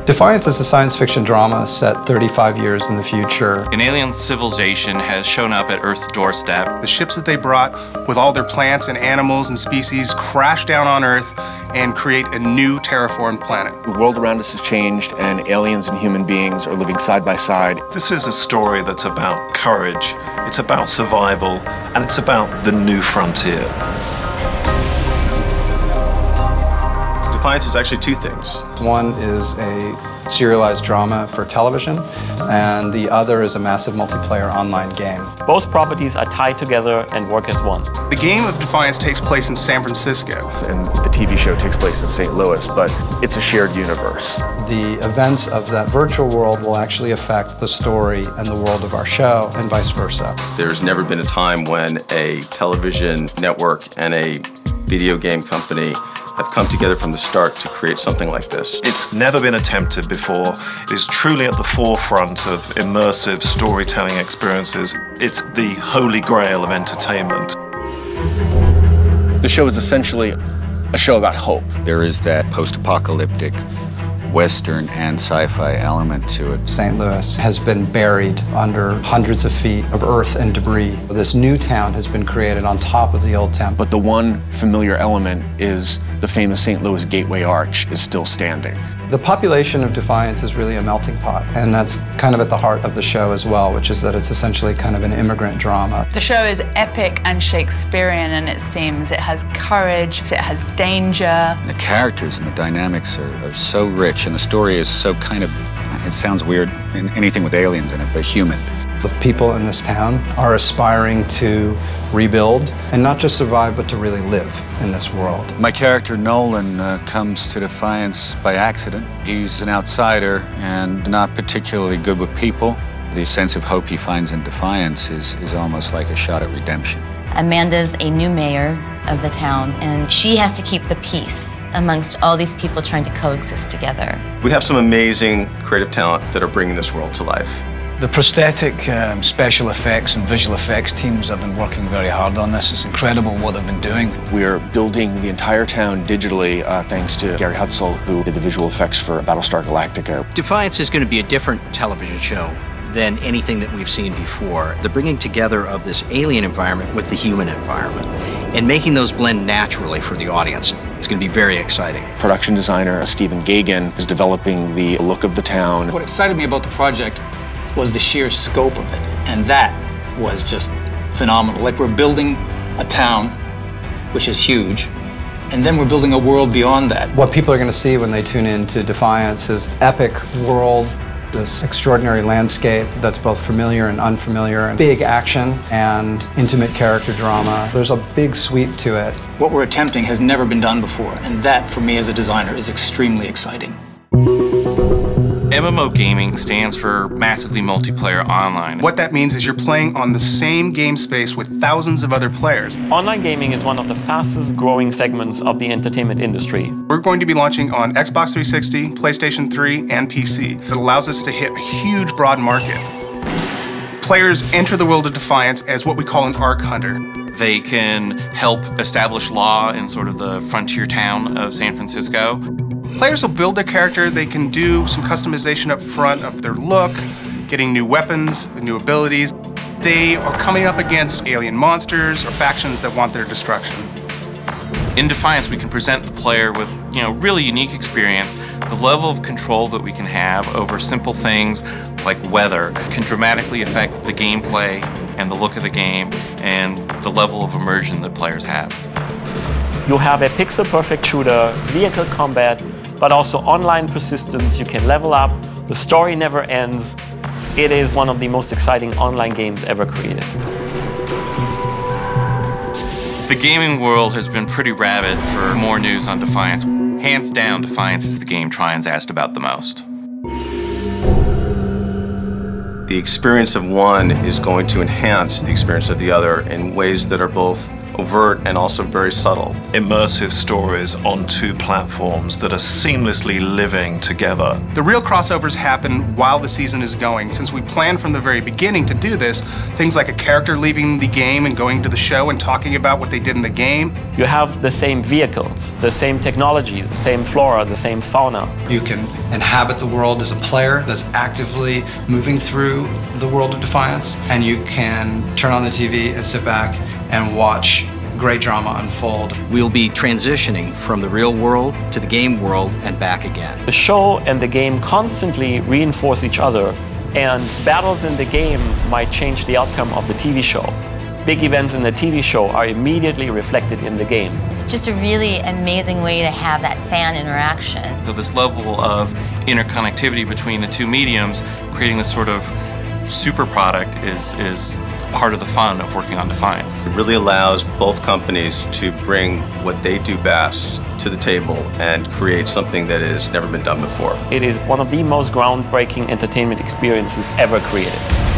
Defiance is a science fiction drama set 35 years in the future. An alien civilization has shown up at Earth's doorstep. The ships that they brought with all their plants and animals and species crash down on Earth and create a new terraformed planet. The world around us has changed and aliens and human beings are living side by side. This is a story that's about courage, it's about survival, and it's about the new frontier. Defiance is actually two things. One is a serialized drama for television, and the other is a massive multiplayer online game. Both properties are tied together and work as one. The game of Defiance takes place in San Francisco. And the TV show takes place in St. Louis, but it's a shared universe. The events of that virtual world will actually affect the story and the world of our show, and vice versa. There's never been a time when a television network and a video game company have come together from the start to create something like this. It's never been attempted before. It is truly at the forefront of immersive storytelling experiences. It's the holy grail of entertainment. The show is essentially a show about hope. There is that post-apocalyptic Western and sci-fi element to it. St. Louis has been buried under hundreds of feet of earth and debris. This new town has been created on top of the old town. But the one familiar element is the famous St. Louis Gateway Arch is still standing. The population of Defiance is really a melting pot, and that's kind of at the heart of the show as well, which is that it's essentially kind of an immigrant drama. The show is epic and Shakespearean in its themes. It has courage, it has danger. And the characters and the dynamics are so rich, and the story is so kind of, it sounds weird, anything with aliens in it, but human. The people in this town are aspiring to rebuild, and not just survive, but to really live in this world. My character, Nolan, comes to Defiance by accident. He's an outsider and not particularly good with people. The sense of hope he finds in Defiance is almost like a shot at redemption. Amanda's a new mayor of the town, and she has to keep the peace amongst all these people trying to coexist together. We have some amazing creative talent that are bringing this world to life. The prosthetic, special effects and visual effects teams have been working very hard on this. It's incredible what they've been doing. We're building the entire town digitally thanks to Gary Hutzel, who did the visual effects for Battlestar Galactica. Defiance is going to be a different television show than anything that we've seen before. The bringing together of this alien environment with the human environment and making those blend naturally for the audience. It's going to be very exciting. Production designer Stephen Gagan is developing the look of the town. What excited me about the project was the sheer scope of it, and that was just phenomenal. Like, we're building a town, which is huge, and then we're building a world beyond that. What people are going to see when they tune in to Defiance is epic world, this extraordinary landscape that's both familiar and unfamiliar, and big action and intimate character drama. There's a big sweep to it. What we're attempting has never been done before, and that, for me as a designer, is extremely exciting. MMO gaming stands for massively multiplayer online. What that means is you're playing on the same game space with thousands of other players. Online gaming is one of the fastest growing segments of the entertainment industry. We're going to be launching on Xbox 360, PlayStation 3, and PC. It allows us to hit a huge, broad market. Players enter the world of Defiance as what we call an arc hunter. They can help establish law in sort of the frontier town of San Francisco. Players will build their character. They can do some customization up front of their look, getting new weapons, new abilities. They are coming up against alien monsters or factions that want their destruction. In Defiance, we can present the player with, really unique experience. The level of control that we can have over simple things like weather can dramatically affect the gameplay and the look of the game and the level of immersion that players have. You have a pixel-perfect shooter, vehicle combat, but also online persistence. You can level up. The story never ends. It is one of the most exciting online games ever created. The gaming world has been pretty rabid for more news on Defiance. Hands down, Defiance is the game Tryon's asked about the most. The experience of one is going to enhance the experience of the other in ways that are both overt and also very subtle. Immersive stories on two platforms that are seamlessly living together. The real crossovers happen while the season is going. Since we planned from the very beginning to do this, things like a character leaving the game and going to the show and talking about what they did in the game. You have the same vehicles, the same technologies, the same flora, the same fauna. You can inhabit the world as a player that's actively moving through the world of Defiance, and you can turn on the TV and sit back and watch great drama unfold. We'll be transitioning from the real world to the game world and back again. The show and the game constantly reinforce each other, and battles in the game might change the outcome of the TV show. Big events in the TV show are immediately reflected in the game. It's just a really amazing way to have that fan interaction. So this level of interconnectivity between the two mediums, creating this sort of super product is part of the fun of working on Defiance. It really allows both companies to bring what they do best to the table and create something that has never been done before. It is one of the most groundbreaking entertainment experiences ever created.